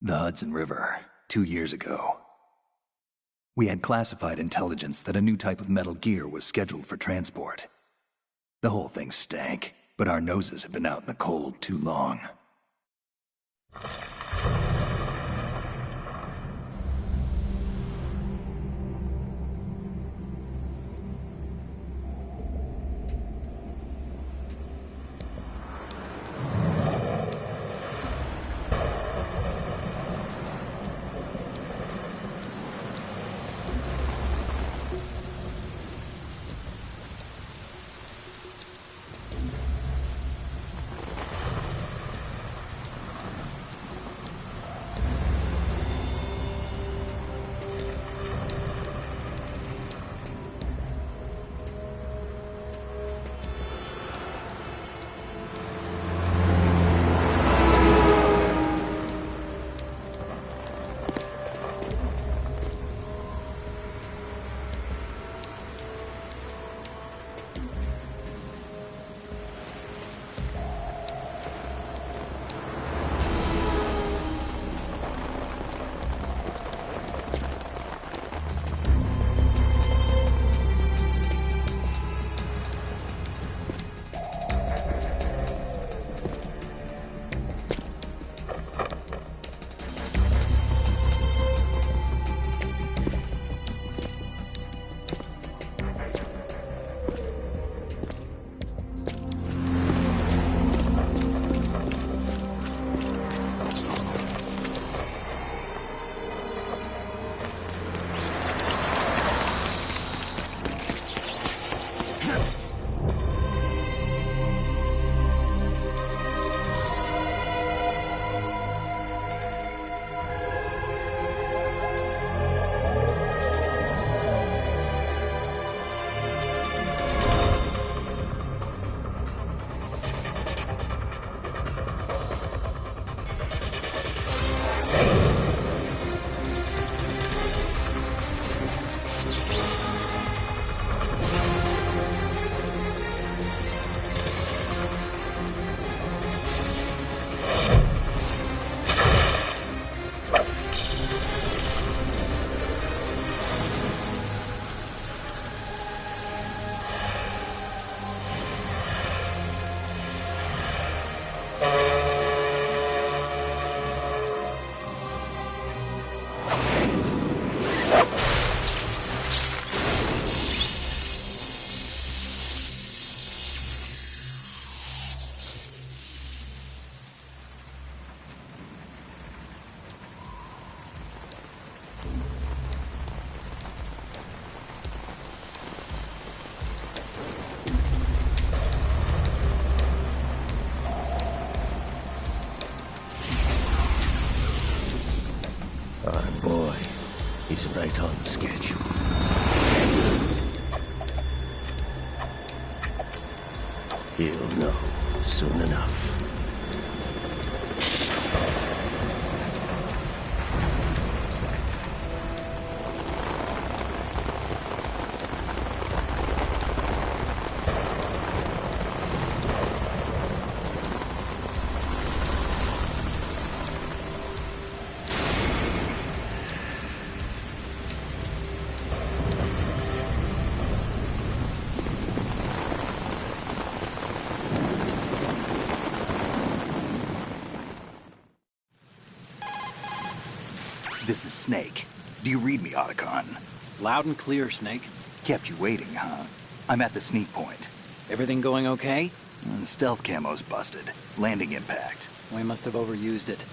The Hudson River, 2 years ago. We had classified intelligence that a new type of metal gear was scheduled for transport. The whole thing stank, but our noses had been out in the cold too long. Our boy is right on schedule. He'll know soon enough. This is Snake. Do you read me, Otacon? Loud and clear, Snake. Kept you waiting, huh? I'm at the sneak point. Everything going okay? The stealth camo's busted. Landing impact. We must have overused it.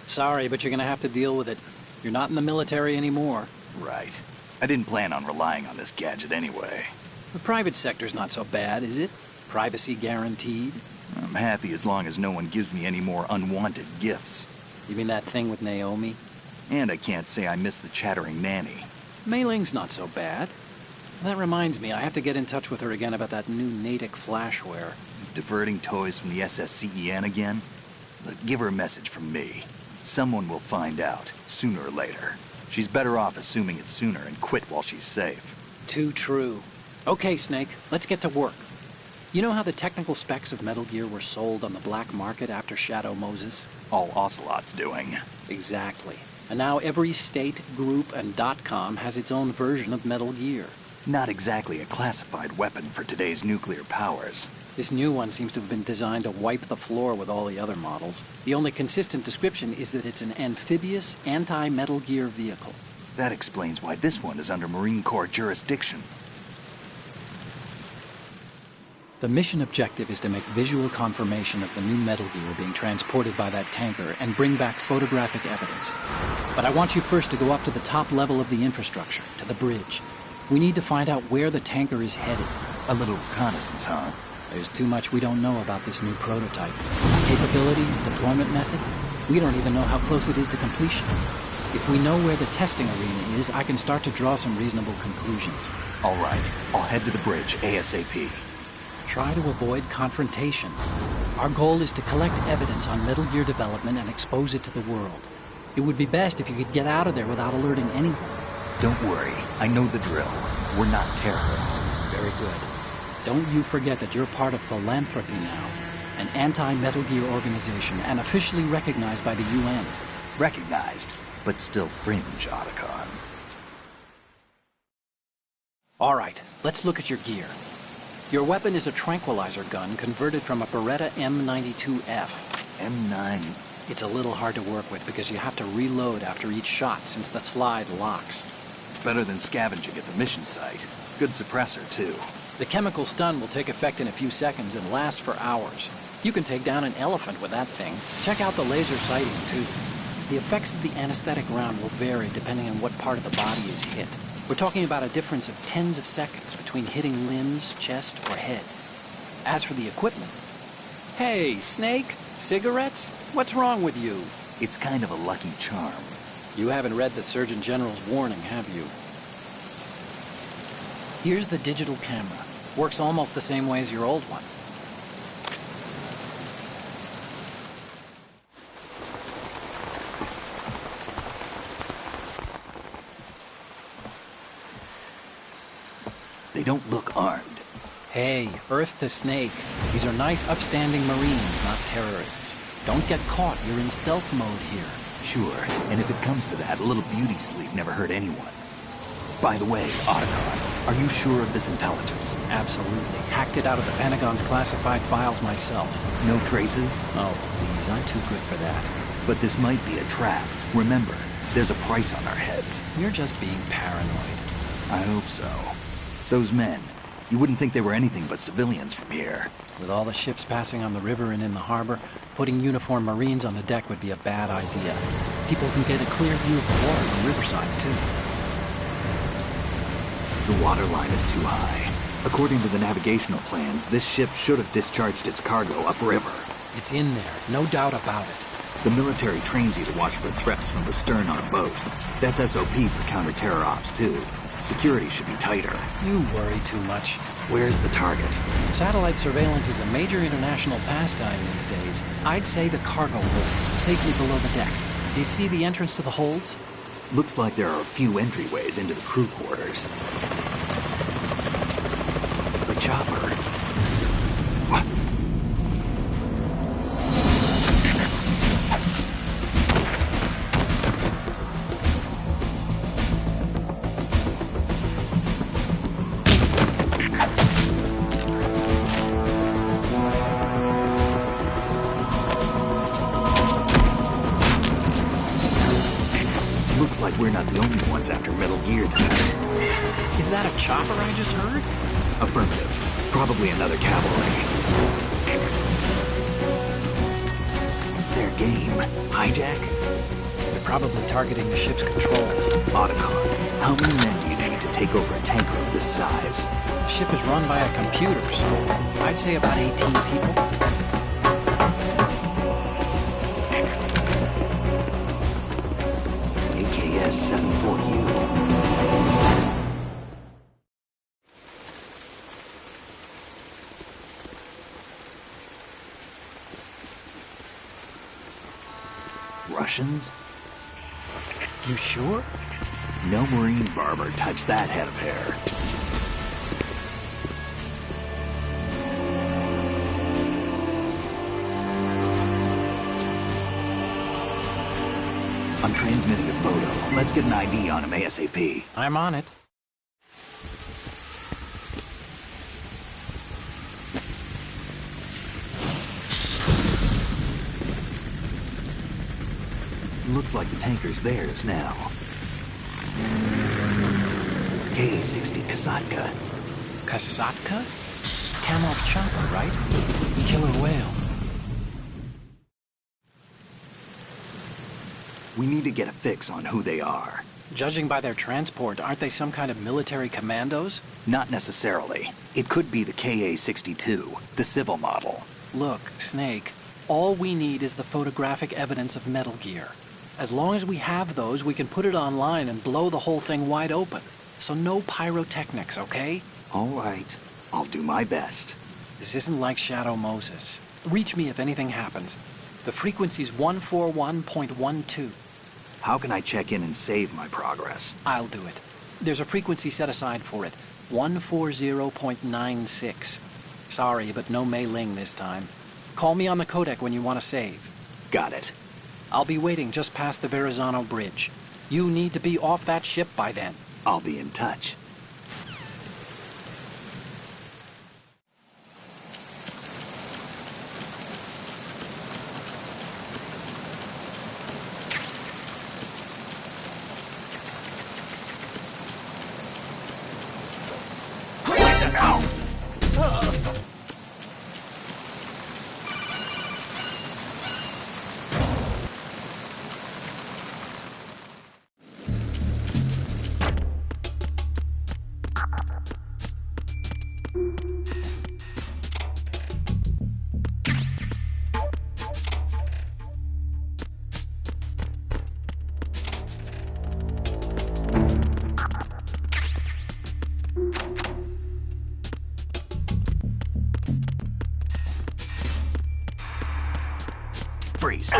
Sorry, but you're gonna have to deal with it. You're not in the military anymore. Right. I didn't plan on relying on this gadget anyway. The private sector's not so bad, is it? Privacy guaranteed? I'm happy as long as no one gives me any more unwanted gifts. You mean that thing with Naomi? And I can't say I miss the chattering nanny. Mei Ling's not so bad. That reminds me, I have to get in touch with her again about that new Natick flashware. Diverting toys from the SSCEN again? Look, give her a message from me. Someone will find out, sooner or later. She's better off assuming it's sooner and quit while she's safe. Too true. Okay, Snake, let's get to work. You know how the technical specs of Metal Gear were sold on the black market after Shadow Moses? All Ocelot's doing. Exactly. And now every state, group, and .com has its own version of Metal Gear. Not exactly a classified weapon for today's nuclear powers. This new one seems to have been designed to wipe the floor with all the other models. The only consistent description is that it's an amphibious, anti-Metal Gear vehicle. That explains why this one is under Marine Corps jurisdiction. The mission objective is to make visual confirmation of the new Metal Gear being transported by that tanker and bring back photographic evidence. But I want you first to go up to the top level of the infrastructure, to the bridge. We need to find out where the tanker is headed. A little reconnaissance, huh? There's too much we don't know about this new prototype. Capabilities, deployment method. We don't even know how close it is to completion. If we know where the testing arena is, I can start to draw some reasonable conclusions. All right, I'll head to the bridge ASAP. Try to avoid confrontations. Our goal is to collect evidence on Metal Gear development and expose it to the world. It would be best if you could get out of there without alerting anyone. Don't worry, I know the drill. We're not terrorists. Very good. Don't you forget that you're part of Philanthropy now, an anti-Metal Gear organization and officially recognized by the UN. Recognized, but still fringe, Otacon. All right, let's look at your gear. Your weapon is a tranquilizer gun converted from a Beretta M92F. M9... It's a little hard to work with because you have to reload after each shot since the slide locks. Better than scavenging at the mission site. Good suppressor, too. The chemical stun will take effect in a few seconds and last for hours. You can take down an elephant with that thing. Check out the laser sighting, too. The effects of the anesthetic round will vary depending on what part of the body is hit. We're talking about a difference of tens of seconds between hitting limbs, chest, or head. As for the equipment... Hey, Snake? Cigarettes? What's wrong with you? It's kind of a lucky charm. You haven't read the Surgeon General's warning, have you? Here's the digital camera. Works almost the same way as your old one. They don't look armed. Hey, Earth to Snake. These are nice, upstanding Marines, not terrorists. Don't get caught. You're in stealth mode here. Sure, and if it comes to that, a little beauty sleep never hurt anyone. By the way, Otacon, are you sure of this intelligence? Absolutely. Hacked it out of the Pentagon's classified files myself. No traces? Oh, please, I'm too good for that. But this might be a trap. Remember, there's a price on our heads. You're just being paranoid. I hope so. Those men, you wouldn't think they were anything but civilians from here. With all the ships passing on the river and in the harbor, putting uniformed Marines on the deck would be a bad idea. People can get a clear view of the water from Riverside, too. The water line is too high. According to the navigational plans, this ship should have discharged its cargo upriver. It's in there, no doubt about it. The military trains you to watch for threats from the stern on a boat. That's SOP for counter-terror ops, too. Security should be tighter. You worry too much. Where's the target? Satellite surveillance is a major international pastime these days. I'd say the cargo holds, safely below the deck. Do you see the entrance to the holds? Looks like there are a few entryways into the crew quarters. The chopper. What? Looks like we're not the only ones after Metal Gear tonight. Is that a chopper I just heard? Affirmative. Probably another cavalry. It's their game. Hijack? They're probably targeting the ship's controls. Otacon, how many men do you need to take over a tanker of this size? The ship is run by a computer, so I'd say about 18 people. AKS-74U. Russians? You sure? No Marine barber touched that head of hair. I'm transmitting a photo. Let's get an ID on him ASAP. I'm on it. Looks like the tanker's theirs now. Ka-60 Kasatka. Kasatka? Kamov chopper, right? Killer whale. We need to get a fix on who they are. Judging by their transport, aren't they some kind of military commandos? Not necessarily. It could be the Ka-62, the civil model. Look, Snake, all we need is the photographic evidence of Metal Gear. As long as we have those, we can put it online and blow the whole thing wide open. So no pyrotechnics, okay? All right. I'll do my best. This isn't like Shadow Moses. Reach me if anything happens. The frequency's 141.12. How can I check in and save my progress? I'll do it. There's a frequency set aside for it. 140.96. Sorry, but no Mei Ling this time. Call me on the codec when you want to save. Got it. I'll be waiting just past the Verrazano Bridge. You need to be off that ship by then. I'll be in touch. Freeze.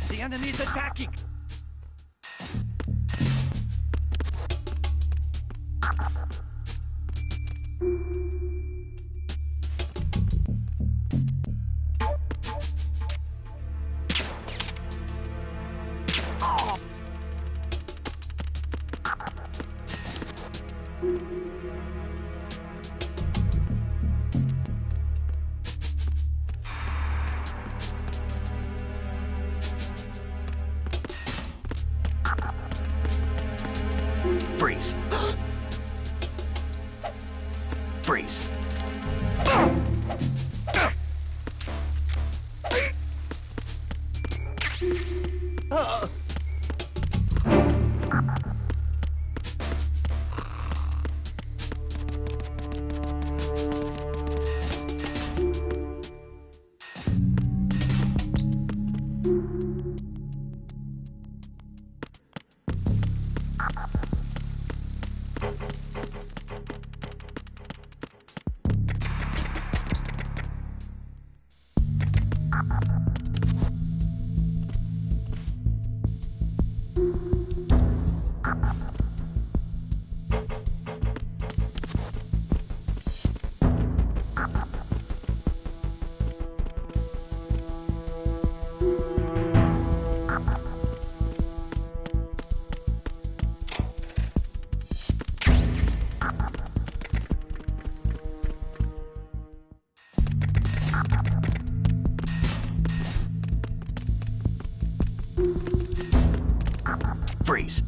The enemy is attacking! Freeze. Freeze. Freeze.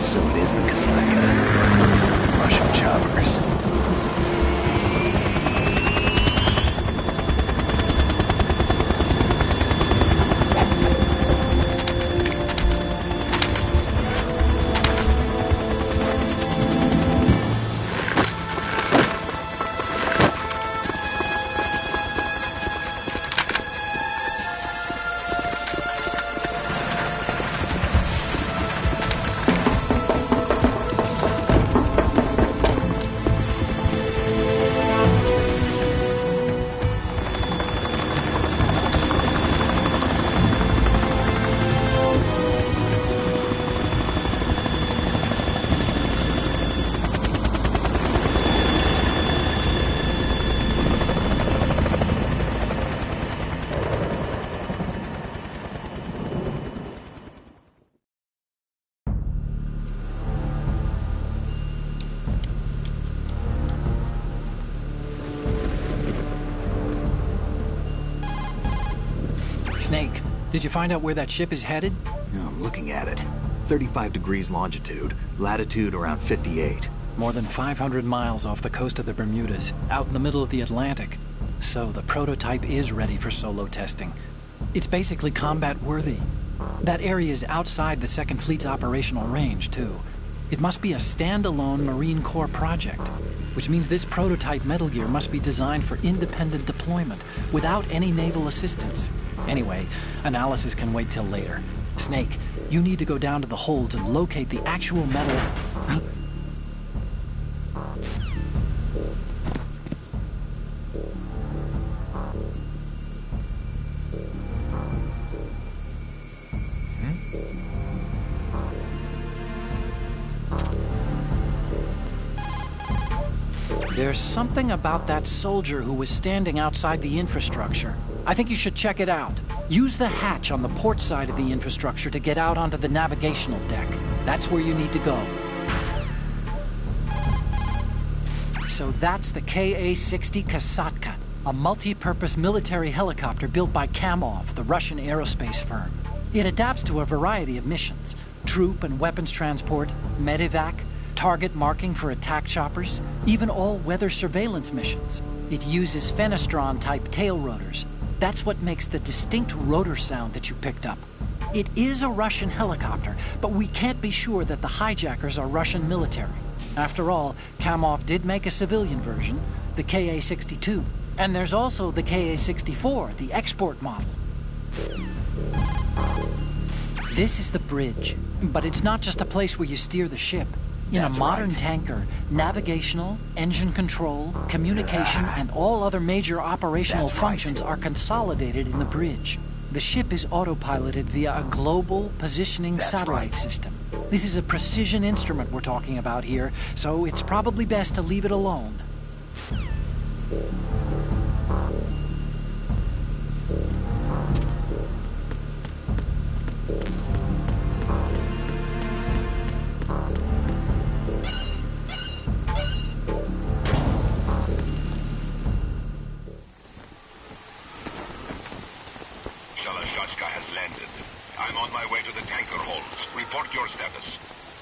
So it is the Kasatka. Russian choppers. Snake, did you find out where that ship is headed? Yeah, I'm looking at it. 35 degrees longitude, latitude around 58. More than 500 miles off the coast of the Bermudas, out in the middle of the Atlantic. So the prototype is ready for solo testing. It's basically combat-worthy. That area is outside the Second Fleet's operational range, too. It must be a standalone Marine Corps project, which means this prototype Metal Gear must be designed for independent deployment, without any naval assistance. Anyway, analysis can wait till later. Snake, you need to go down to the holds and locate the actual metal... Huh? There's something about that soldier who was standing outside the infrastructure. I think you should check it out. Use the hatch on the port side of the infrastructure to get out onto the navigational deck. That's where you need to go. So that's the Ka-60 Kasatka, a multi-purpose military helicopter built by Kamov, the Russian aerospace firm. It adapts to a variety of missions: troop and weapons transport, medevac, target marking for attack choppers, even all-weather surveillance missions. It uses Fenestron-type tail rotors. That's what makes the distinct rotor sound that you picked up. It is a Russian helicopter, but we can't be sure that the hijackers are Russian military. After all, Kamov did make a civilian version, the Ka-62. And there's also the Ka-64, the export model. This is the bridge, but it's not just a place where you steer the ship. In a modern tanker, navigational, engine control, communication, and all other major operational functions are consolidated in the bridge. The ship is autopiloted via a global positioning satellite system. This is a precision instrument we're talking about here, so it's probably best to leave it alone.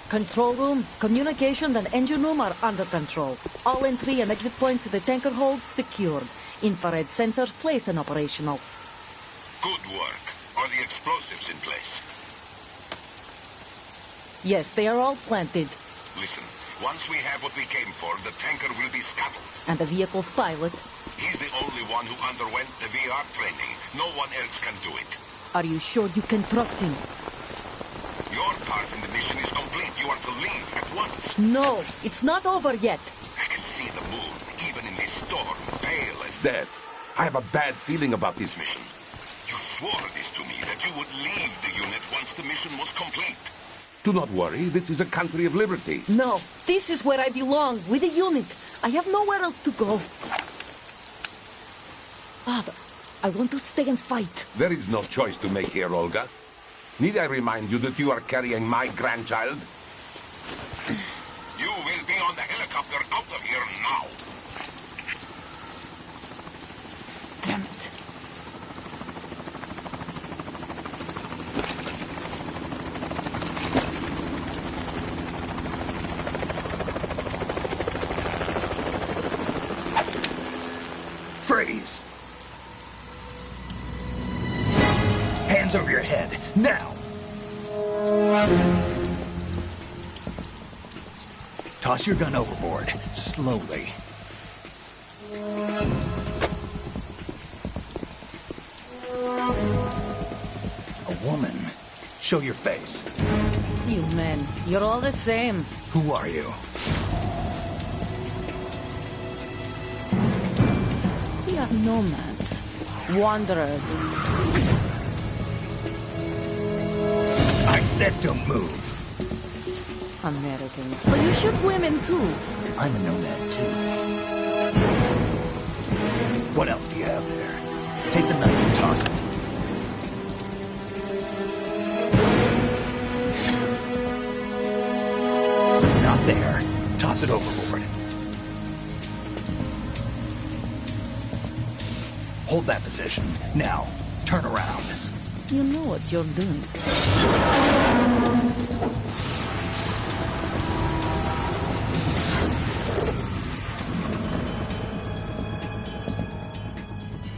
Control room, communications, and engine room are under control. All entry and exit points to the tanker hold secured. Infrared sensors placed and operational. Good work. Are the explosives in place? Yes, they are all planted. Listen, once we have what we came for, the tanker will be scuttled. And the vehicle's pilot? He's the only one who underwent the VR training. No one else can do it. Are you sure you can trust him? Your part in the mission is complete. You are to leave at once. No, it's not over yet. I can see the moon, even in this storm, pale as death. I have a bad feeling about this mission. You swore this to me, that you would leave the unit once the mission was complete. Do not worry, this is a country of liberty. No, this is where I belong, with the unit. I have nowhere else to go. Father, I want to stay and fight. There is no choice to make here, Olga. Need I remind you that you are carrying my grandchild? You will be on the helicopter out of here now. Damn it. Now! Toss your gun overboard, slowly. A woman. Show your face. You men, you're all the same. Who are you? We are nomads. Wanderers. I said don't move. Americans. So you shoot women too. I'm a nomad too. What else do you have there? Take the knife and toss it. Not there. Toss it overboard. Hold that position. Now, turn around. You know what you're doing.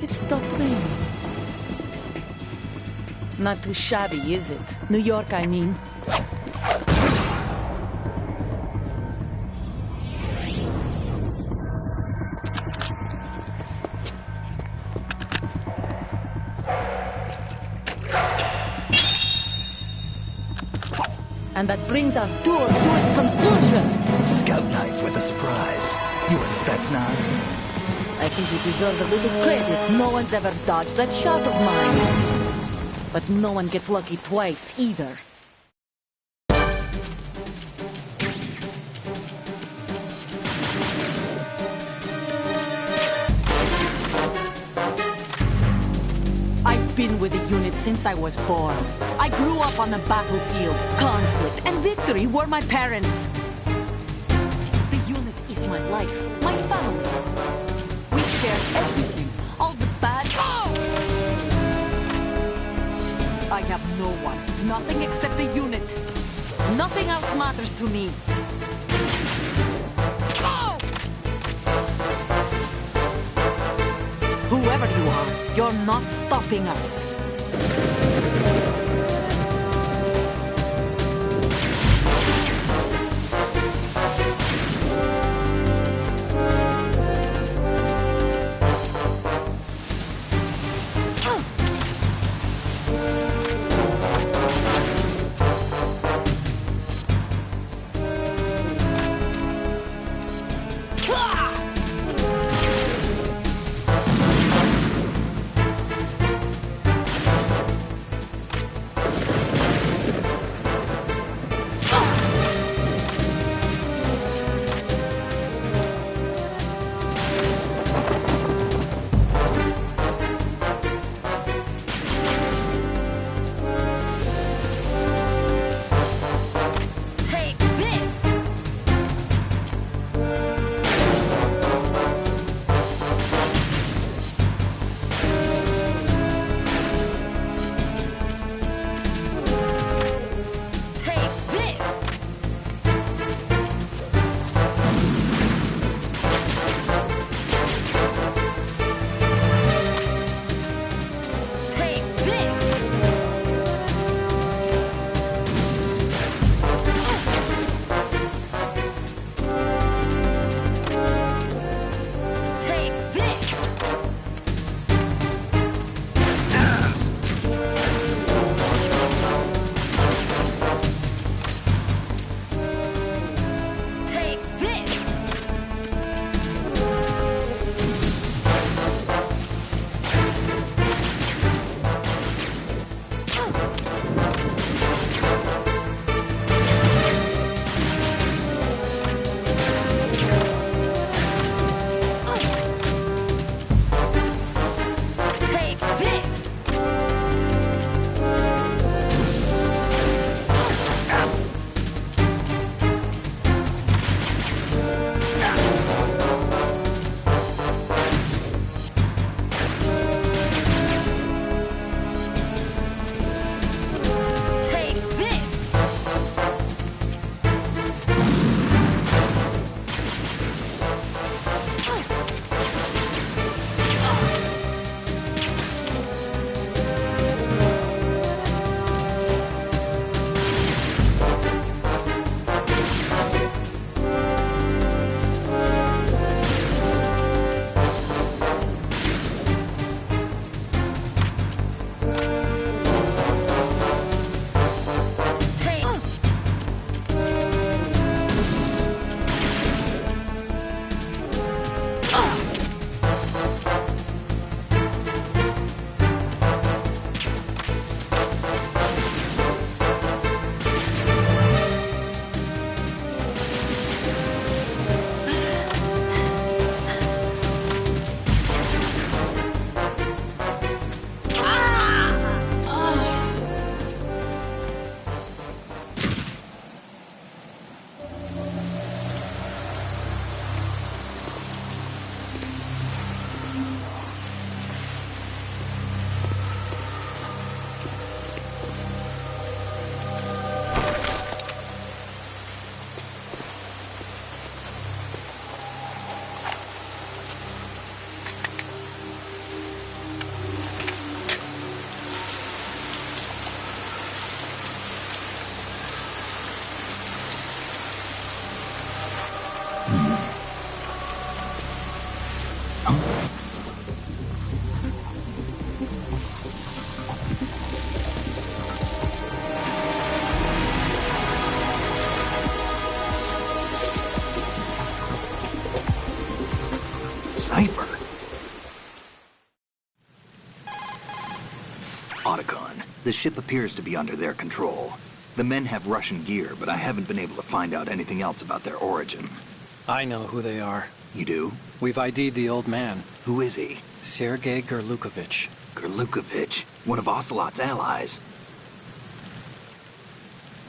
It stopped raining. Not too shabby, is it? New York, I mean. And that brings our tour to its conclusion. Scout knife with a surprise. You a Spetsnaz? I think you deserve a little credit. No one's ever dodged that shot of mine. But no one gets lucky twice, either. I've been with the unit since I was born. I grew up on the battlefield. Conflict and victory were my parents. The unit is my life, my family. We share everything, all the bad. I have no one, nothing except the unit. Nothing else matters to me. Whoever you are, you're not stopping us. The ship appears to be under their control. The men have Russian gear, but I haven't been able to find out anything else about their origin. I know who they are. You do? We've ID'd the old man, Who is he? Sergei Gerlukovich. Gerlukovich, one of Ocelot's allies.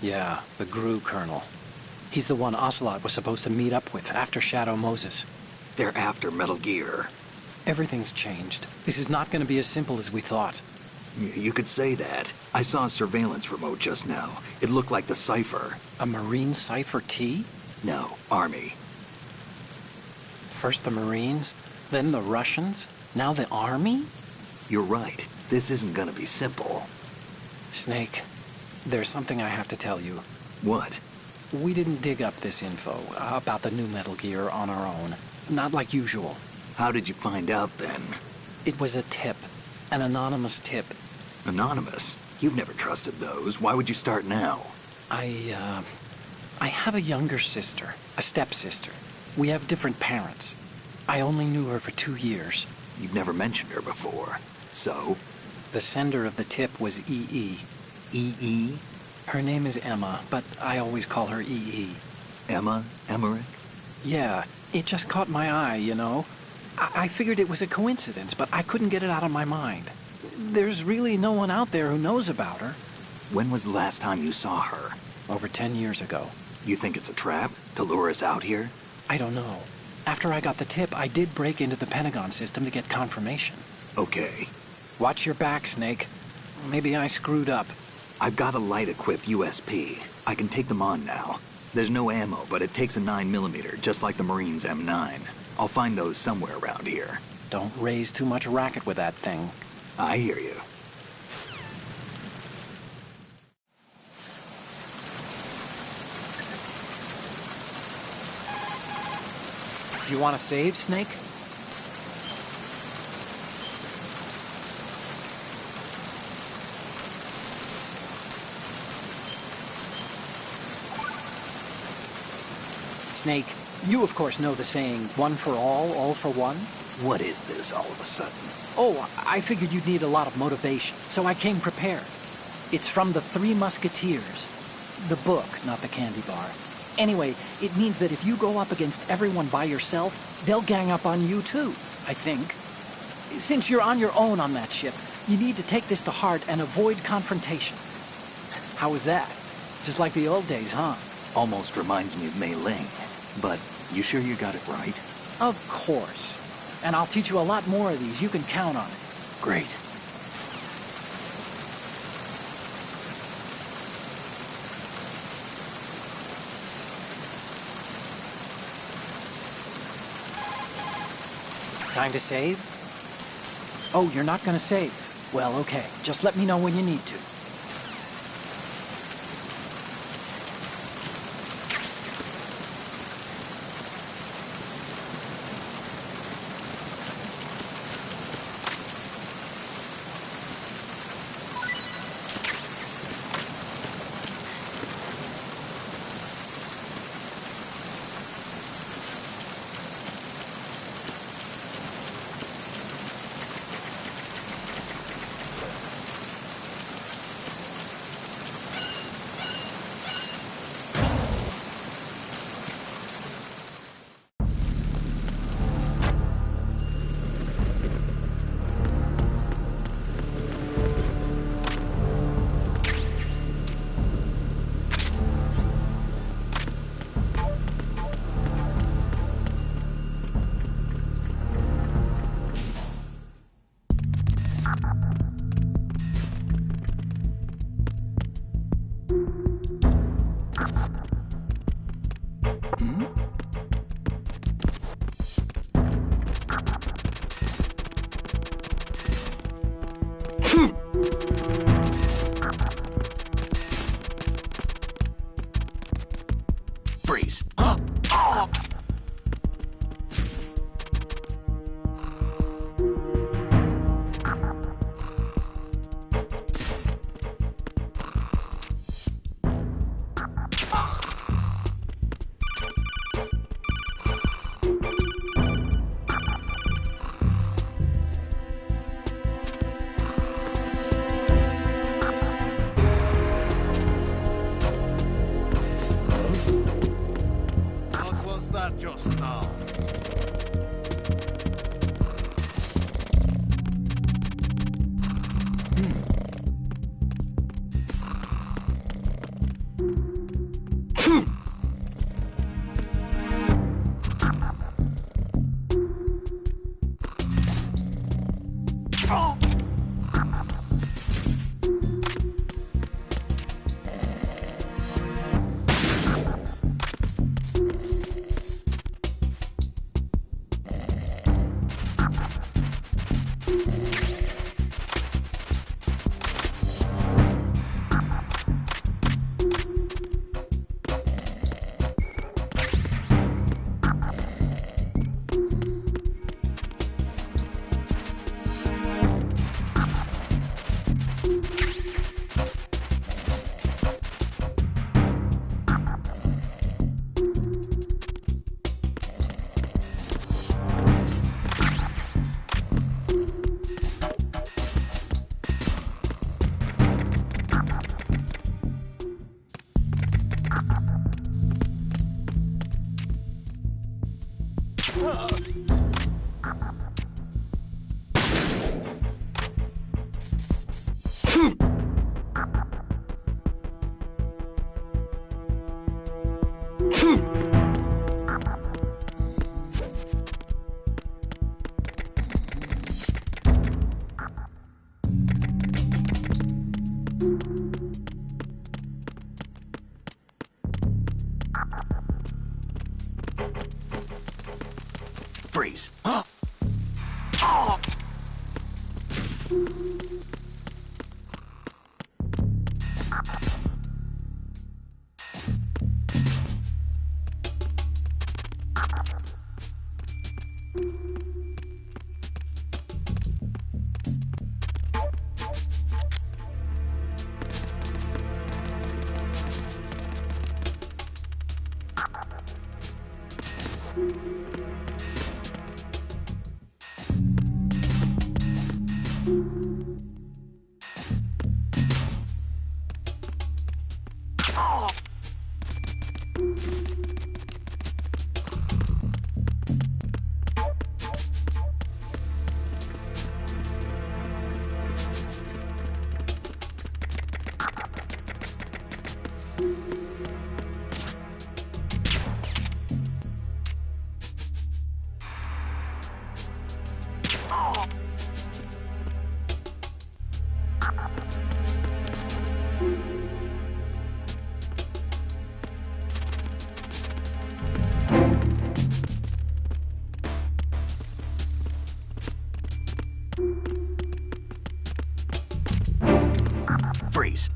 Yeah, the GRU colonel. He's the one Ocelot was supposed to meet up with after Shadow Moses. They're after Metal Gear. Everything's changed. This is not going to be as simple as we thought. You could say that. I saw a surveillance remote just now. It looked like the Cypher. A Marine Cypher T? No, Army. First the Marines, then the Russians, now the Army? You're right. This isn't gonna be simple. Snake, there's something I have to tell you. What? We didn't dig up this info about the new Metal Gear on our own. Not like usual. How did you find out then? It was a tip. An anonymous tip. Anonymous? You've never trusted those. Why would you start now? I have a younger sister, a stepsister. We have different parents. I only knew her for 2 years. You've never mentioned her before. So? The sender of the tip was EE. EE? Her name is Emma, but I always call her EE. Emma? Emmerich? Yeah, it just caught my eye, you know? I figured it was a coincidence, but I couldn't get it out of my mind. There's really no one out there who knows about her. When was the last time you saw her? Over 10 years ago. You think it's a trap? To lure us out here? I don't know. After I got the tip, I did break into the Pentagon system to get confirmation. Okay. Watch your back, Snake. Maybe I screwed up. I've got a light-equipped USP. I can take them on now. There's no ammo, but it takes a 9mm, just like the Marines' M9. I'll find those somewhere around here. Don't raise too much racket with that thing. I hear you. Do you want to save, Snake? Snake, you of course know the saying, one for all for one? What is this all of a sudden? Oh, I figured you'd need a lot of motivation, so I came prepared. It's from the Three Musketeers. The book, not the candy bar. Anyway, it means that if you go up against everyone by yourself, they'll gang up on you too, I think. Since you're on your own on that ship, you need to take this to heart and avoid confrontations. How was that? Just like the old days, huh? Almost reminds me of Mei Ling. But you sure you got it right? Of course. And I'll teach you a lot more of these. You can count on it. Great. Time to save? Oh, you're not gonna save. Well, okay. Just let me know when you need to. Freeze. that just now? Freeze. Freeze.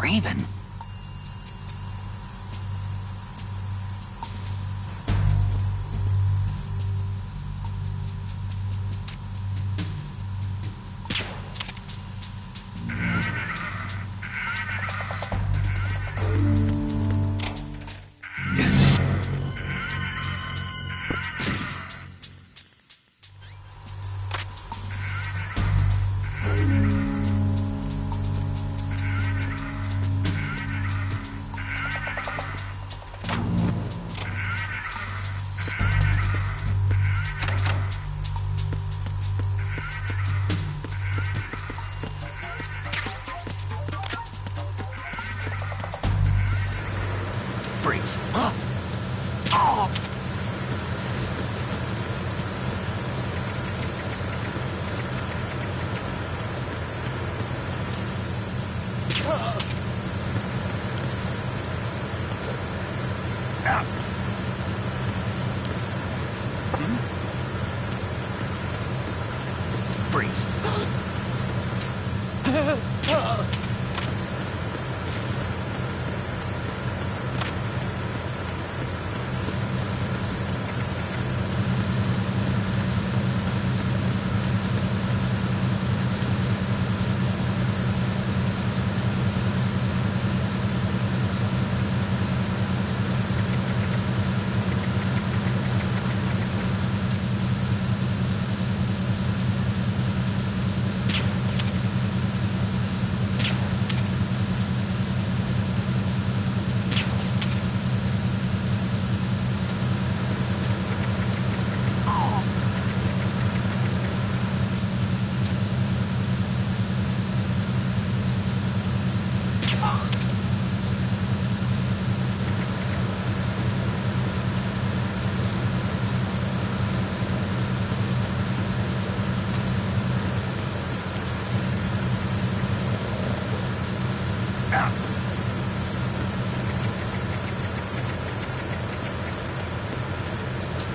Raven. Freeze.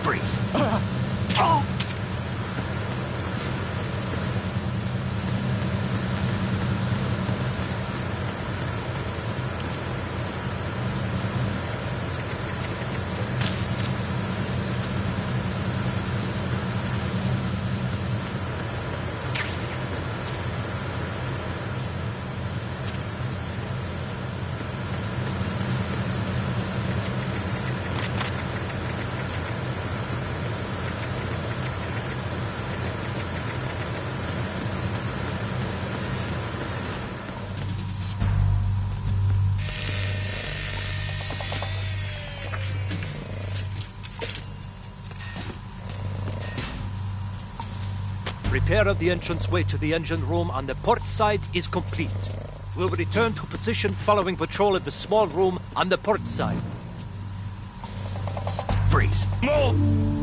Freeze. Repair of the entranceway to the engine room on the port side is complete. We'll return to position following patrol of the small room on the port side. Freeze. Move!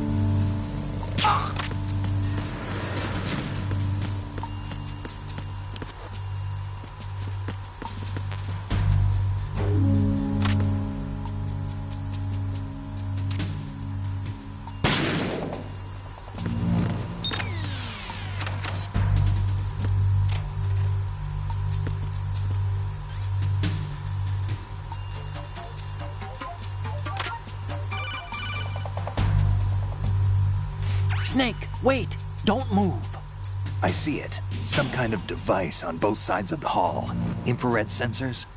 Snake, wait! Don't move! I see it. Some kind of device on both sides of the hall. Infrared sensors?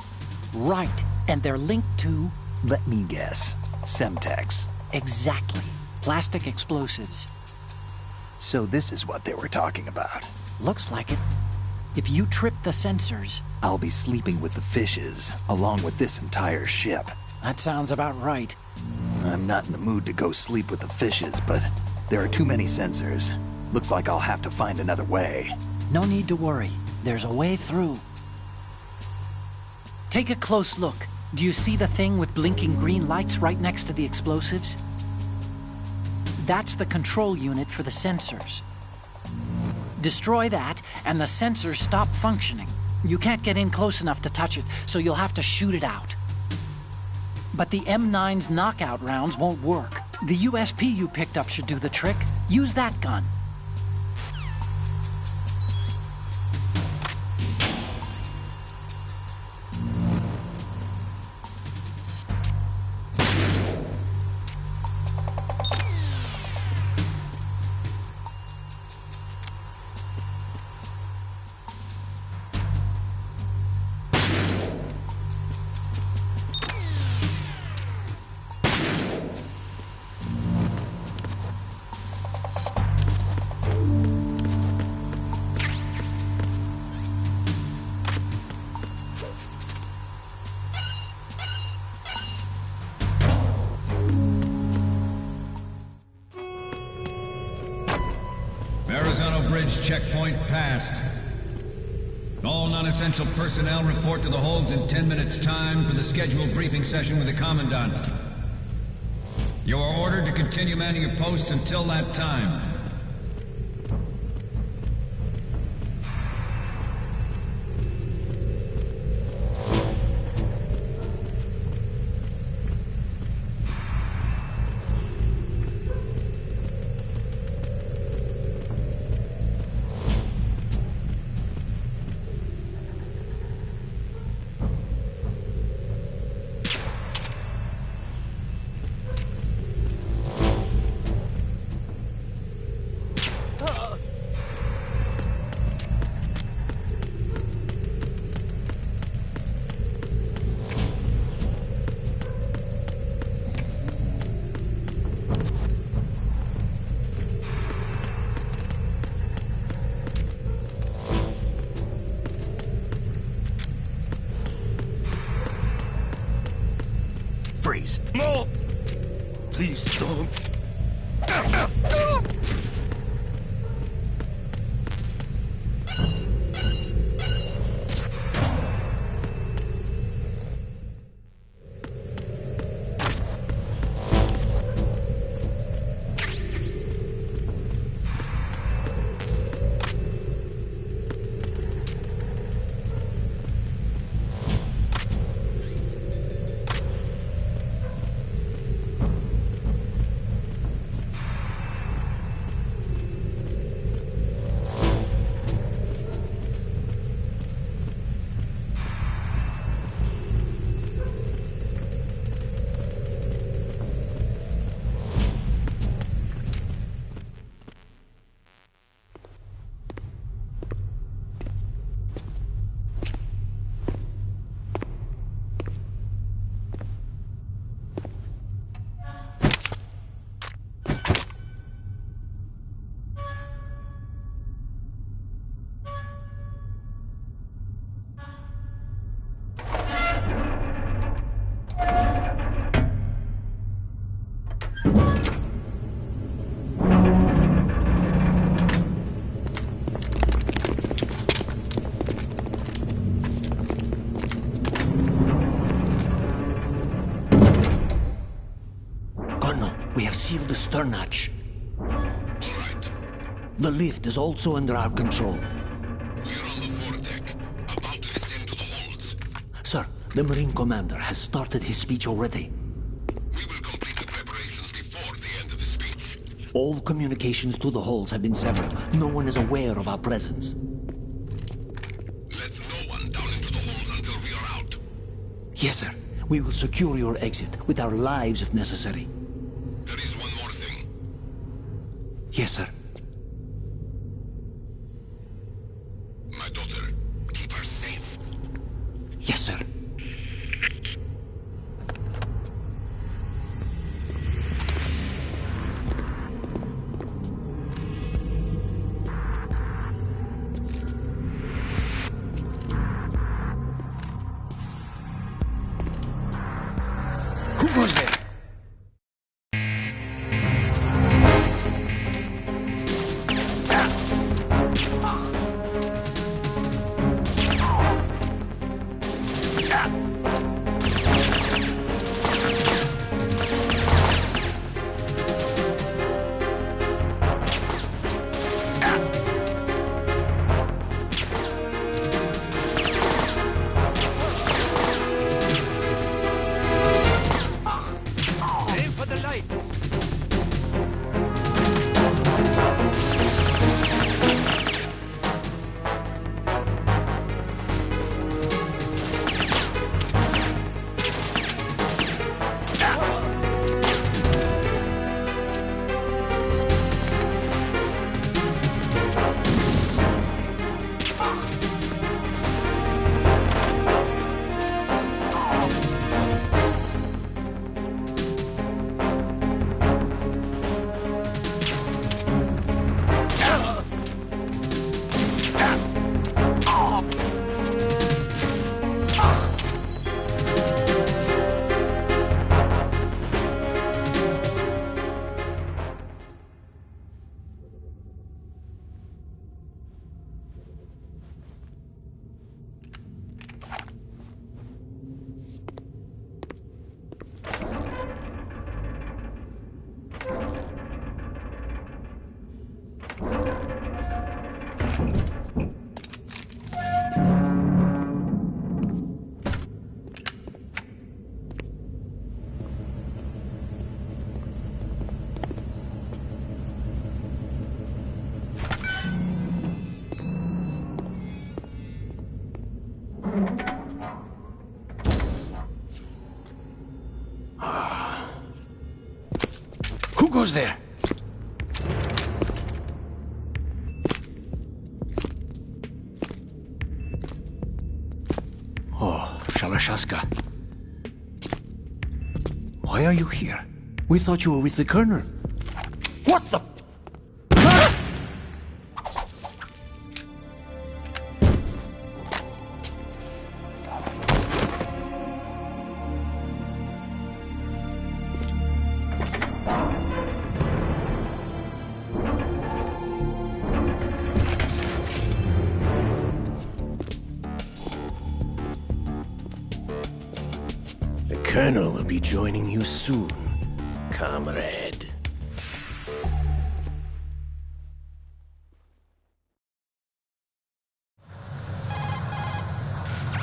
Right, and they're linked to... Let me guess. Semtex. Exactly. Plastic explosives. So this is what they were talking about. Looks like it. If you trip the sensors... I'll be sleeping with the fishes, along with this entire ship. That sounds about right. I'm not in the mood to go sleep with the fishes, but there are too many sensors. Looks like I'll have to find another way. No need to worry. There's a way through. Take a close look. Do you see the thing with blinking green lights right next to the explosives? That's the control unit for the sensors. Destroy that, and the sensors stop functioning. You can't get in close enough to touch it, so you'll have to shoot it out. But the M9's knockout rounds won't work. The USP you picked up should do the trick. Use that gun. Bridge checkpoint passed. All non-essential personnel report to the holds in 10 minutes' time for the scheduled briefing session with the Commandant. You are ordered to continue manning your posts until that time. please. No! Please don't. We have sealed the stern hatch. All right. The lift is also under our control. We're on the foredeck, about to descend to the holds. Sir, the Marine Commander has started his speech already. We will complete the preparations before the end of the speech. All communications to the holds have been severed. No one is aware of our presence. Let no one down into the holds until we are out. Yes, sir. We will secure your exit, with our lives if necessary. There is one more thing. Yes, sir. My daughter, keep her safe. Yes, sir. Who goes there? Aim for the lights. Who goes there? Oh, Shalashaska. Why are you here? We thought you were with the Colonel. What the? Colonel will be joining you soon, comrade.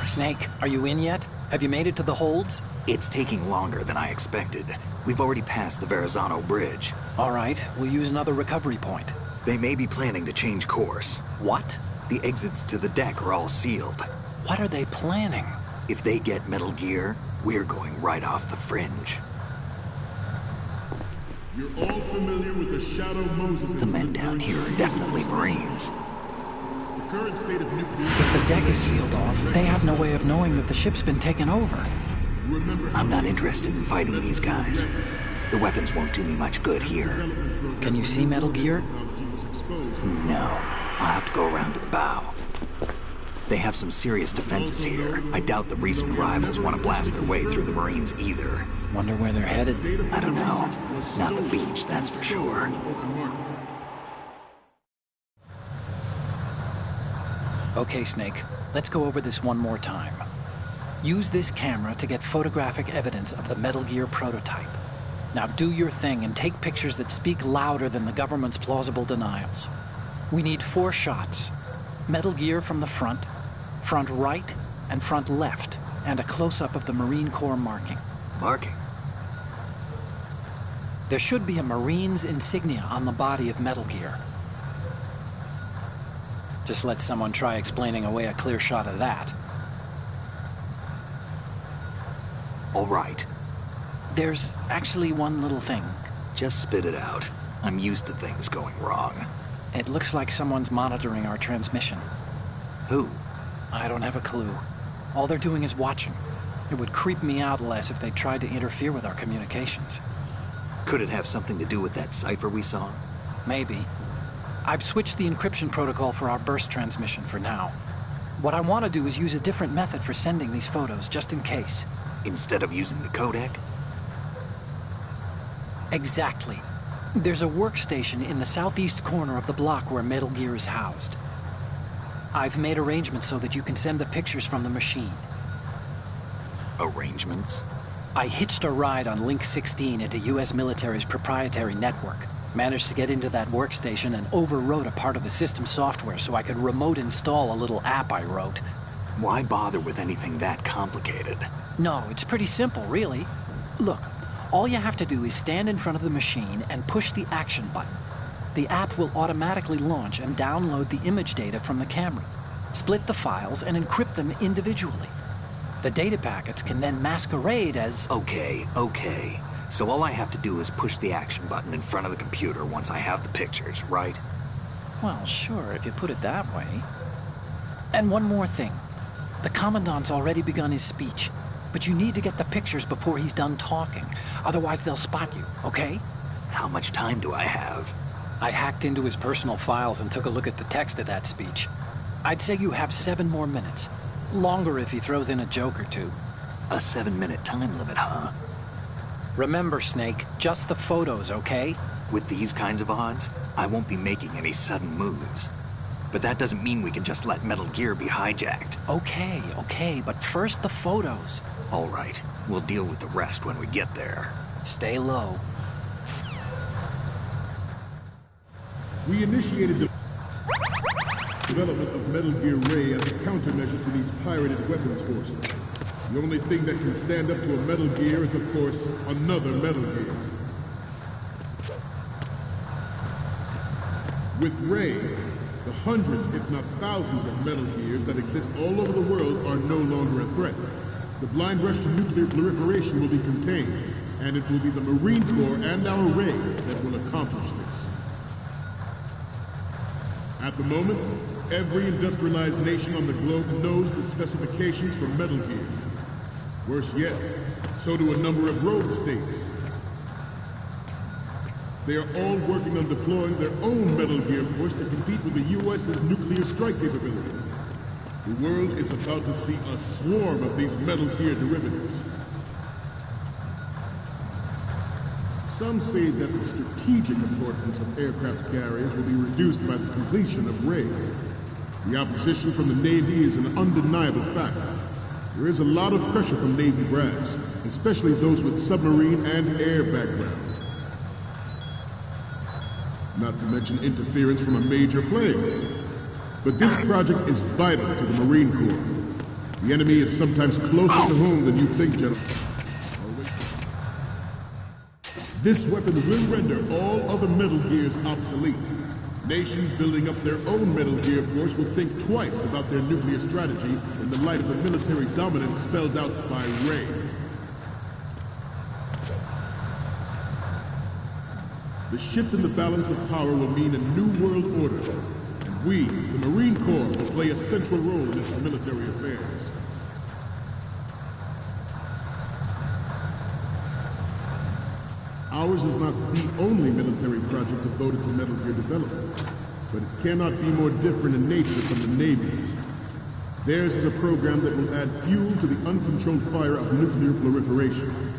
Snake, are you in yet? Have you made it to the holds? It's taking longer than I expected. We've already passed the Verrazano Bridge. All right, we'll use another recovery point. They may be planning to change course. What? The exits to the deck are all sealed. What are they planning? If they get Metal Gear, we're going right off the fringe. You're all familiar with the Shadow Moses. The men down here are definitely Marines. The current state of nuclear... If the deck is sealed off, they have no way of knowing that the ship's been taken over. I'm not interested in fighting these guys. The weapons won't do me much good here. Can you see Metal Gear? No. I'll have to go around to the bow. They have some serious defenses here. I doubt the recent arrivals want to blast their way through the Marines either. Wonder where they're headed? I don't know. Not the beach, that's for sure. Okay, Snake. Let's go over this one more time. Use this camera to get photographic evidence of the Metal Gear prototype. Now do your thing and take pictures that speak louder than the government's plausible denials. We need 4 shots. Metal Gear from the front right, and front left, and a close-up of the Marine Corps marking. Marking? There should be a Marine's insignia on the body of Metal Gear. Just let someone try explaining away a clear shot of that. All right. There's actually one little thing. Just spit it out. I'm used to things going wrong. It looks like someone's monitoring our transmission. Who? I don't have a clue. All they're doing is watching. It would creep me out less if they tried to interfere with our communications. Could it have something to do with that cipher we saw? Maybe. I've switched the encryption protocol for our burst transmission for now. What I want to do is use a different method for sending these photos, just in case. Instead of using the codec? Exactly. There's a workstation in the southeast corner of the block where Metal Gear is housed. I've made arrangements so that you can send the pictures from the machine. Arrangements? I hitched a ride on Link 16 into U.S. military's proprietary network. Managed to get into that workstation and overwrote a part of the system software so I could remote install a little app I wrote. Why bother with anything that complicated? No, it's pretty simple, really. Look, all you have to do is stand in front of the machine and push the action button. The app will automatically launch and download the image data from the camera, split the files, and encrypt them individually. The data packets can then masquerade as... Okay. So all I have to do is push the action button in front of the computer once I have the pictures, right? Well, sure, if you put it that way. And one more thing. The Commandant's already begun his speech, but you need to get the pictures before he's done talking. Otherwise, they'll spot you, okay? How much time do I have? I hacked into his personal files and took a look at the text of that speech. I'd say you have 7 more minutes. Longer if he throws in a joke or two. A 7-minute time limit, huh? Remember, Snake, just the photos, okay? With these kinds of odds, I won't be making any sudden moves. But that doesn't mean we can just let Metal Gear be hijacked. Okay, but first the photos. All right, we'll deal with the rest when we get there. Stay low. We initiated the development of Metal Gear Ray as a countermeasure to these pirated weapons forces. The only thing that can stand up to a Metal Gear is, of course, another Metal Gear. With Ray, the hundreds, if not thousands, of Metal Gears that exist all over the world are no longer a threat. The blind rush to nuclear proliferation will be contained, and it will be the Marine Corps and our Ray that will accomplish this. At the moment, every industrialized nation on the globe knows the specifications for Metal Gear. Worse yet, so do a number of rogue states. They are all working on deploying their own Metal Gear force to compete with the U.S.'s nuclear strike capability. The world is about to see a swarm of these Metal Gear derivatives. Some say that the strategic importance of aircraft carriers will be reduced by the completion of Ray. The opposition from the Navy is an undeniable fact. There is a lot of pressure from Navy brass, especially those with submarine and air background. Not to mention interference from a major player. But this project is vital to the Marine Corps. The enemy is sometimes closer to home than you think, gentlemen. This weapon will render all other Metal Gears obsolete. Nations building up their own Metal Gear force will think twice about their nuclear strategy in the light of the military dominance spelled out by Ray. The shift in the balance of power will mean a new world order, and we, the Marine Corps, will play a central role in its military affairs. Ours is not the only military project devoted to Metal Gear development, but it cannot be more different in nature from the Navy's. Theirs is a program that will add fuel to the uncontrolled fire of nuclear proliferation.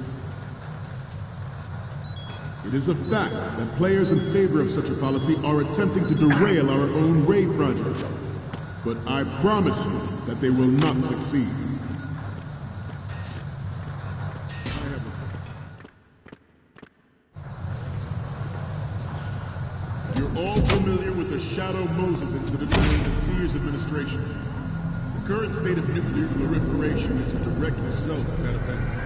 It is a fact that players in favor of such a policy are attempting to derail our own Ray project, but I promise you that they will not succeed. You're all familiar with the Shadow Moses incident during the Sears administration. The current state of nuclear proliferation is a direct result of that event.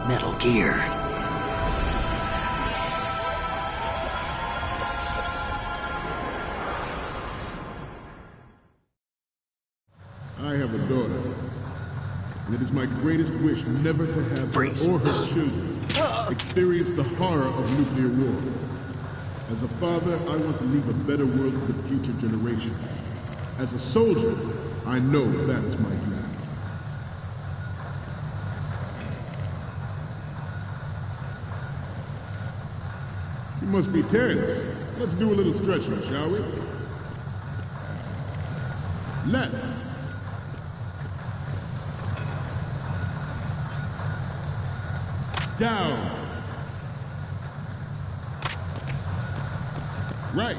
Metal Gear. I have a daughter, and it is my greatest wish never to have her or her children experience the horror of nuclear war. As a father, I want to leave a better world for the future generation. As a soldier, I know that is my duty. You must be tense. Let's do a little stretching, shall we? Left. Down. Right.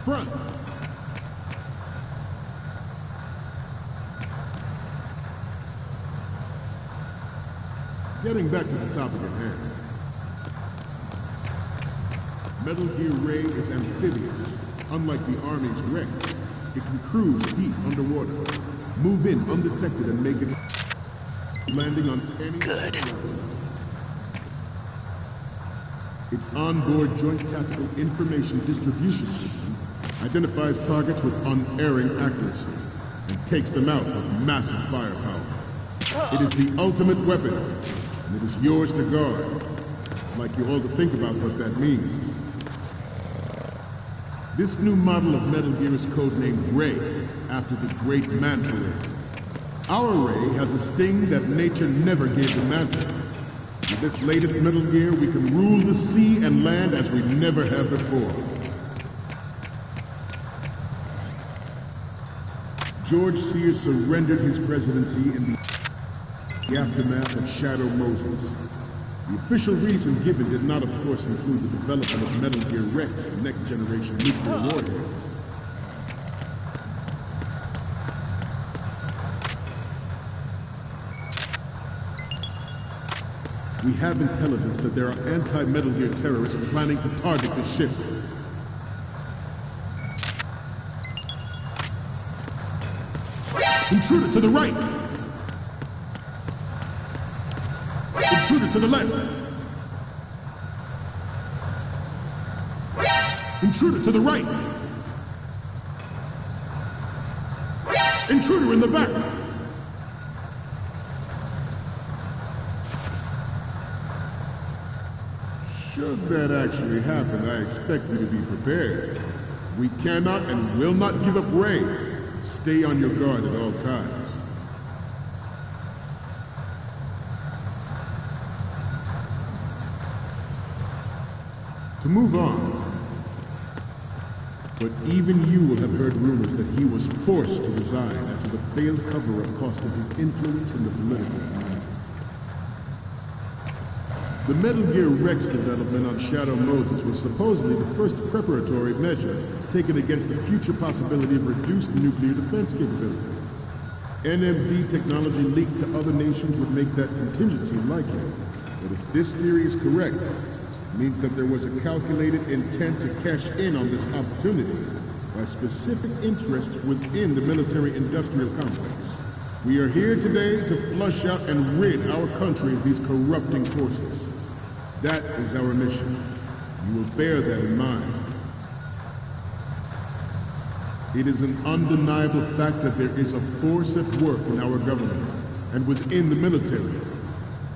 Front. Getting back to the topic at hand. Metal Gear Ray is amphibious. Unlike the Army's Rex, it can cruise deep underwater, move in undetected and make its landing on any... Good. Its onboard Joint Tactical Information Distribution System identifies targets with unerring accuracy and takes them out with massive firepower. It is the ultimate weapon, and it is yours to guard. I'd like you all to think about what that means. This new model of Metal Gear is codenamed Ray, after the great Manta Ray. Our Ray has a sting that nature never gave the Manta. With this latest Metal Gear, we can rule the sea and land as we never have before. George Sears surrendered his presidency in the aftermath of Shadow Moses. The official reason given did not, of course, include the development of Metal Gear Rex and next-generation nuclear warheads. We have intelligence that there are anti-Metal Gear terrorists planning to target the ship. Intruder to the right! Intruder to the left! Intruder to the right! Intruder in the back! Should that actually happen, I expect you to be prepared. We cannot and will not give up Ray. Stay on your guard at all times. To move on, But even you will have heard rumors that he was forced to resign after the failed cover-up costed his influence in the political community. The Metal Gear Rex development on Shadow Moses was supposedly the first preparatory measure taken against the future possibility of reduced nuclear defense capability. NMD technology leaked to other nations would make that contingency likely. But if this theory is correct, it means that there was a calculated intent to cash in on this opportunity by specific interests within the military-industrial complex. We are here today to flush out and rid our country of these corrupting forces. That is our mission. You will bear that in mind. It is an undeniable fact that there is a force at work in our government and within the military,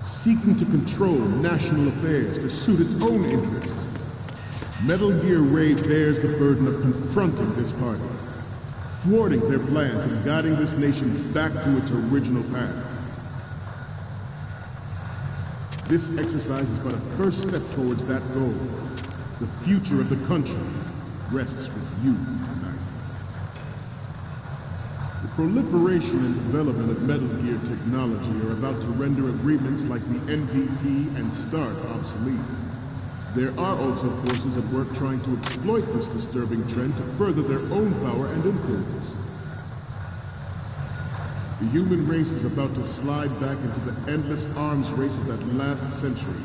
seeking to control national affairs to suit its own interests. Metal Gear Ray bears the burden of confronting this party, thwarting their plans and guiding this nation back to its original path. This exercise is but a first step towards that goal. The future of the country rests with you tonight. The proliferation and development of Metal Gear technology are about to render agreements like the NPT and START obsolete. There are also forces at work trying to exploit this disturbing trend to further their own power and influence. The human race is about to slide back into the endless arms race of that last century,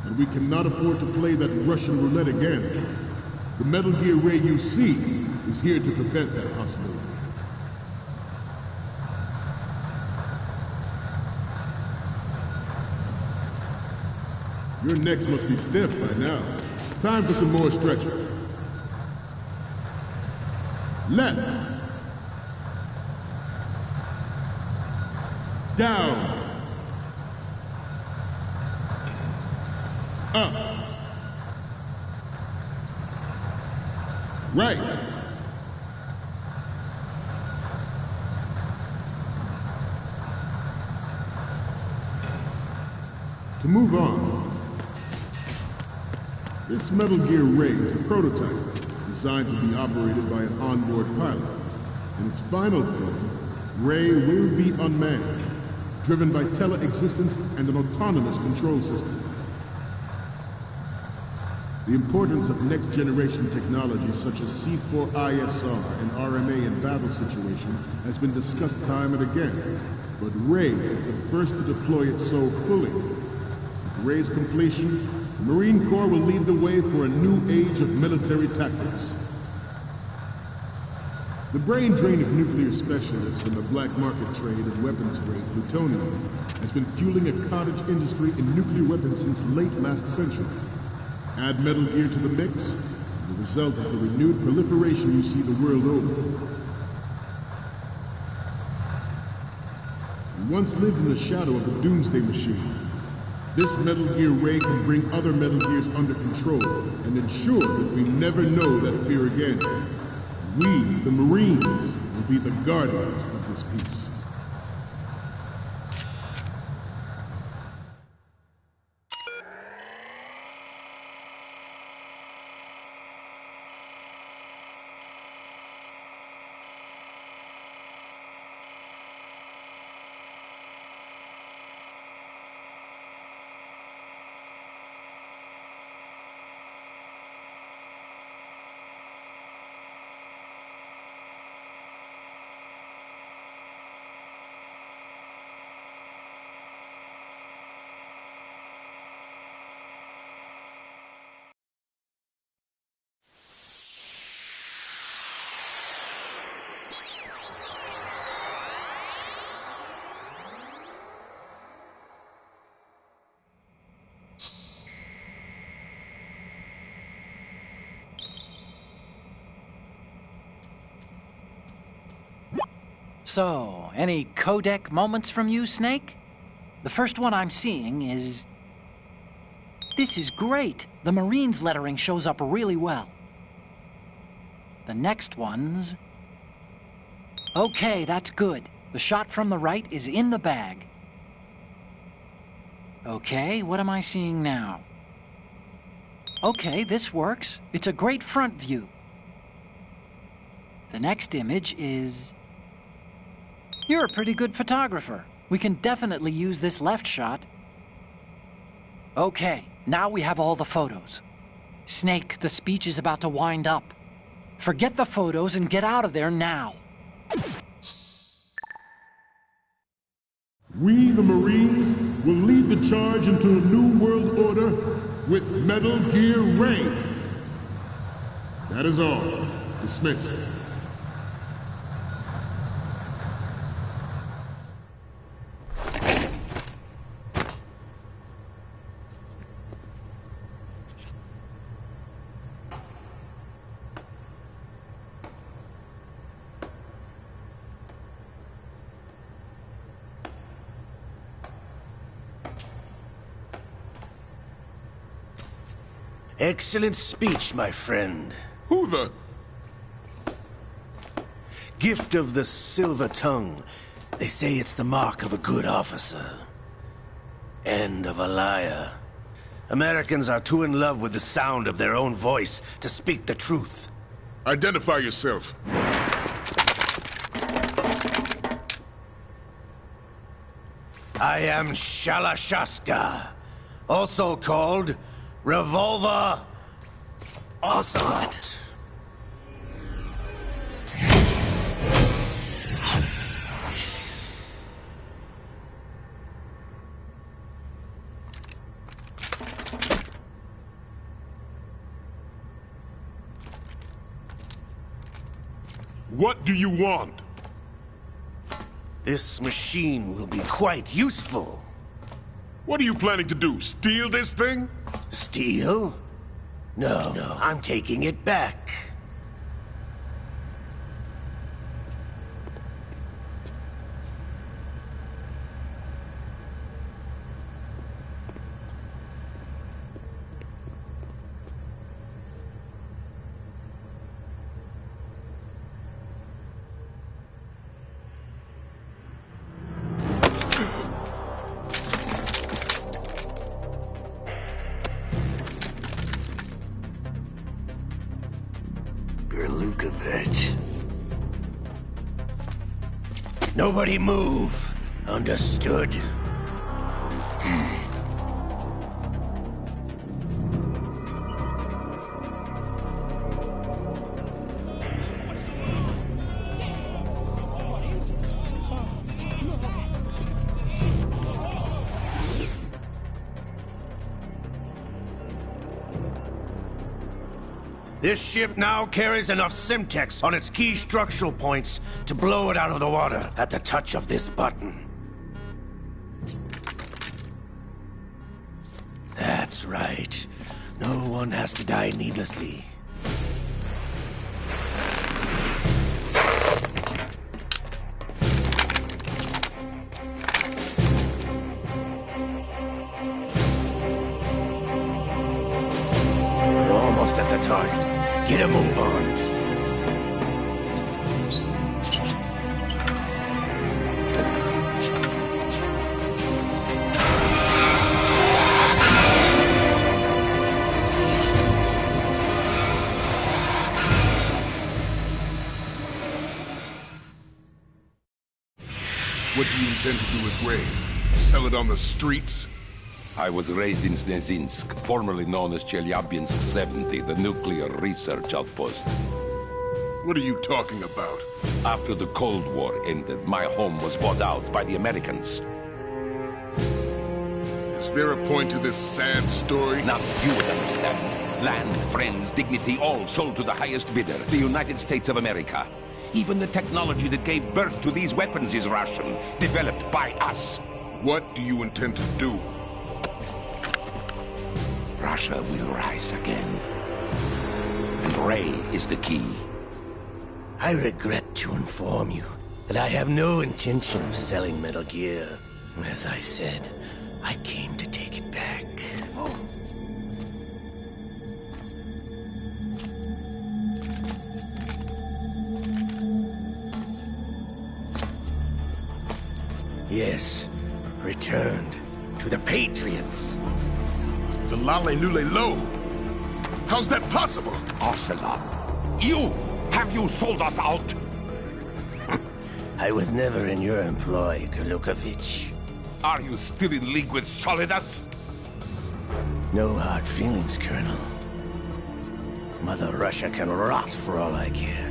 and we cannot afford to play that Russian roulette again. The Metal Gear Ray you see is here to prevent that possibility. Your necks must be stiff by now. Time for some more stretches. Left. Down. Up. Right. To move on, this Metal Gear Ray is a prototype designed to be operated by an onboard pilot. In its final form, Ray will be unmanned, driven by tele-existence and an autonomous control system. The importance of next-generation technologies such as C4ISR and RMA in battle situation has been discussed time and again, but Ray is the first to deploy it so fully. With Ray's completion, the Marine Corps will lead the way for a new age of military tactics. The brain drain of nuclear specialists and the black market trade in weapons-grade plutonium has been fueling a cottage industry in nuclear weapons since late last century. Add Metal Gear to the mix, and the result is the renewed proliferation you see the world over. We once lived in the shadow of the Doomsday Machine. This Metal Gear Ray can bring other Metal Gears under control and ensure that we never know that fear again. We, the Marines, will be the guardians of this peace. So, any codec moments from you, Snake? The first one I'm seeing is... This is great! The Marines lettering shows up really well. The next one's... Okay, that's good. The shot from the right is in the bag. Okay, what am I seeing now? Okay, this works. It's a great front view. The next image is... You're a pretty good photographer. We can definitely use this left shot. Okay, now we have all the photos. Snake, the speech is about to wind up. Forget the photos and get out of there now. We, the Marines, will lead the charge into a new world order with Metal Gear Ray. That is all. Dismissed. Excellent speech, my friend. Who the... Gift of the silver tongue. They say it's the mark of a good officer. And of a liar. Americans are too in love with the sound of their own voice to speak the truth. Identify yourself. I am Shalashaska, also called Revolver Ocelot. What do you want? This machine will be quite useful. What are you planning to do? Steal this thing? Steal? No, I'm taking it back. Nobody move. Understood? This ship now carries enough Simtex on its key structural points to blow it out of the water at the touch of this button. That's right. No one has to die needlessly. We're almost at the target. Get a move on. What do you intend to do with Ray? Sell it on the streets? I was raised in Snezinsk, formerly known as Chelyabinsk 70, the nuclear research outpost. What are you talking about? After the Cold War ended, my home was bought out by the Americans. Is there a point to this sad story? Now you would understand. Land, friends, dignity, all sold to the highest bidder, the United States of America. Even the technology that gave birth to these weapons is Russian, developed by us. What do you intend to do? Russia will rise again. And Ray is the key. I regret to inform you that I have no intention of selling Metal Gear. As I said, I came to take it back. Yes, returned to the Patriots. The Lale Lule Lo? How's that possible? Ocelot, you Have you sold us out? I was never in your employ, Golukovich. Are you still in league with Solidus? No hard feelings, Colonel. Mother Russia can rot for all I care.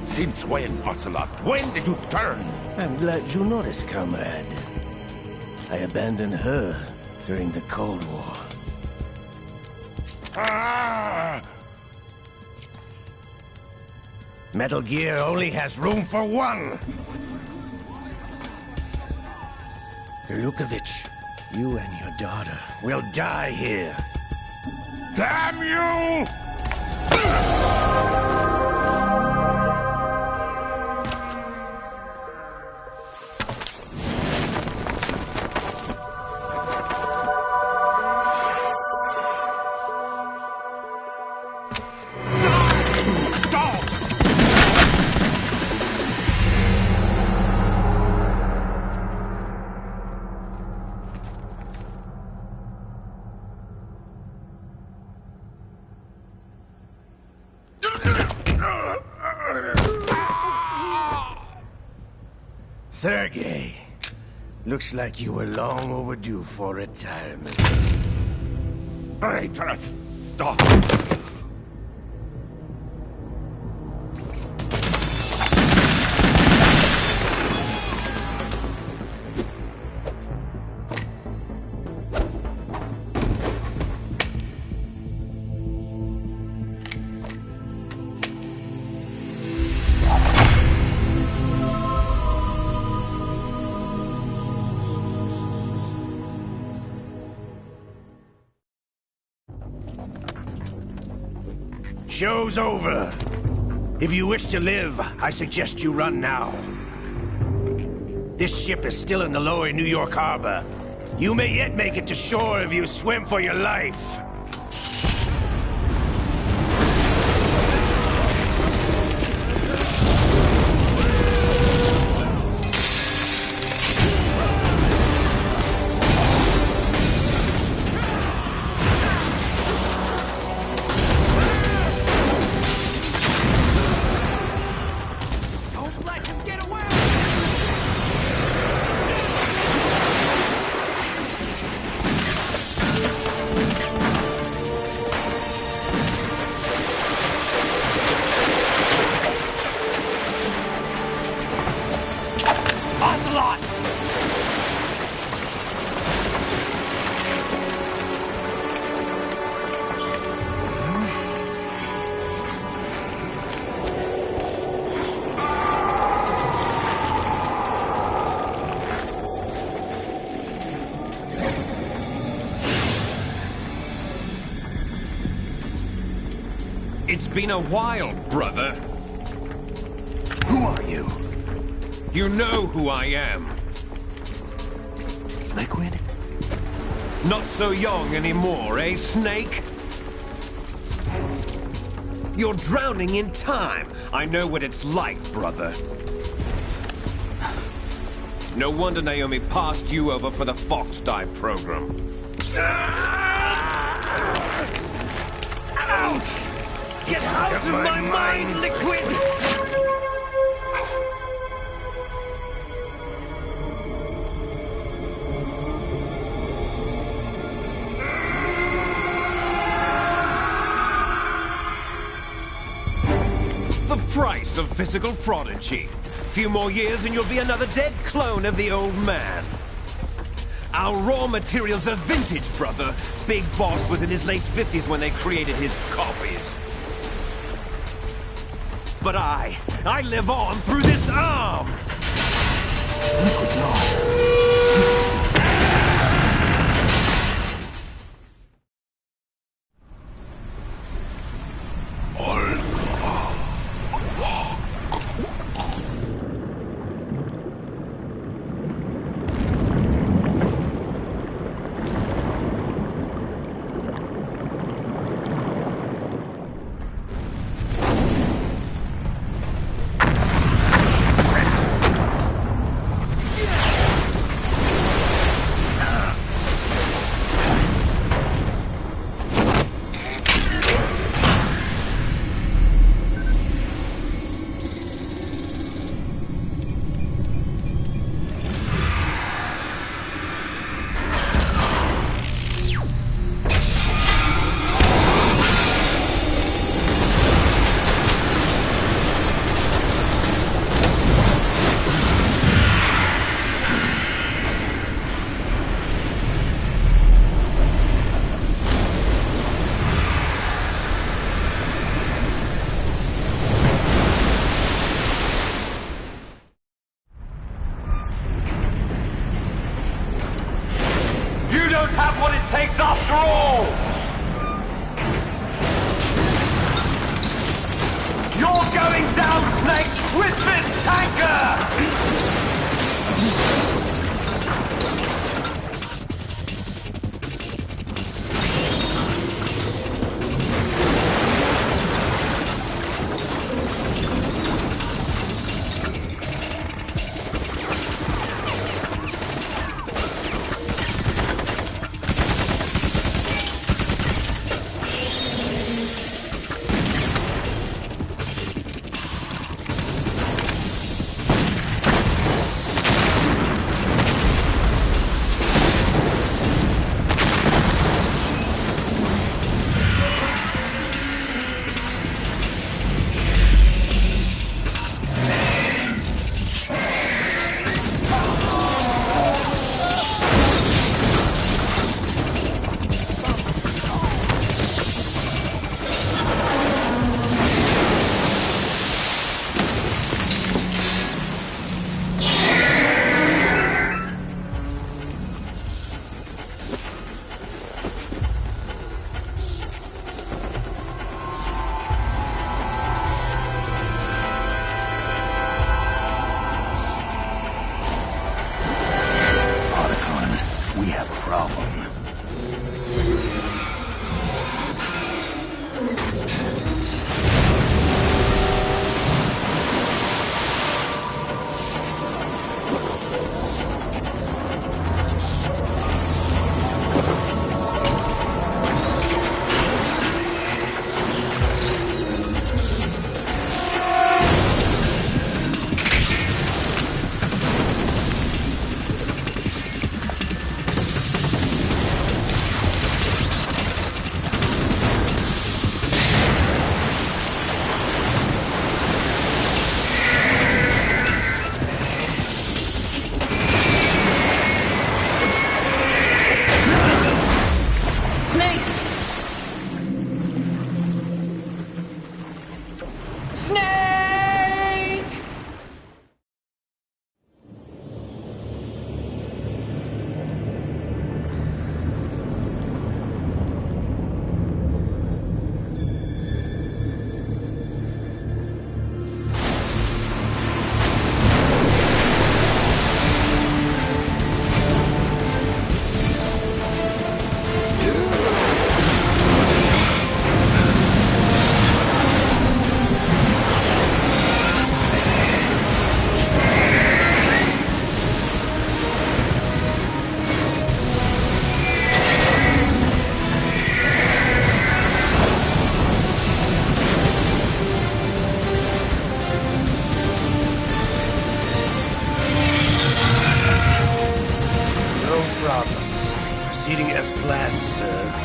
Since when, Ocelot? When did you turn? I'm glad you noticed, comrade. I abandoned her during the Cold War. Ah! Metal Gear only has room for one! Golukovich, you and your daughter will die here. Damn you! Sergei, looks like you were long overdue for retirement. Traitorous dog! Show's over. If you wish to live, I suggest you run now. This ship is still in the lower New York harbor. You may yet make it to shore if you swim for your life. It's been a while, brother. Who are you? You know who I am. Liquid? Not so young anymore, eh, Snake? You're drowning in time. I know what it's like, brother. No wonder Naomi passed you over for the Fox Dive program. Ouch! Get out of my mind, Liquid! The price of physical prodigy. Few more years and you'll be another dead clone of the old man. Our raw materials are vintage, brother. Big Boss was in his late 50s when they created his copies. But I live on through this arm! Liquid's on. after all! You're going down, Snake, with this tanker! Proceeding as planned, sir.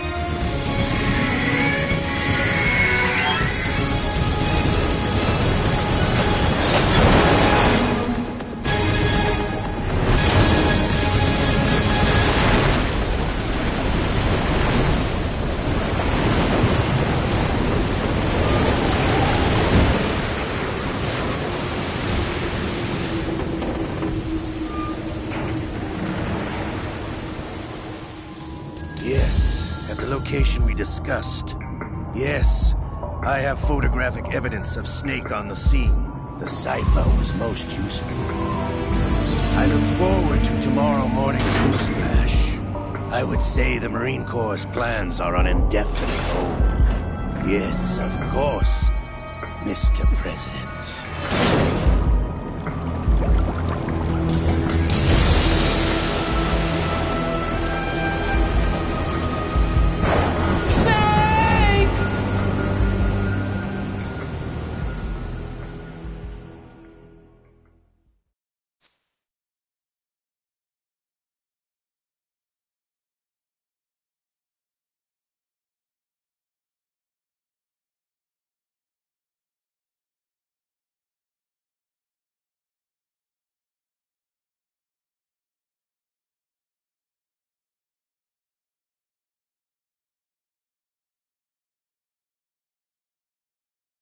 Yes, at the location we discussed. Yes, I have photographic evidence of Snake on the scene. The cipher was most useful. I look forward to tomorrow morning's news flash. I would say the Marine Corps' plans are on indefinite hold. Yes, of course, Mr. President.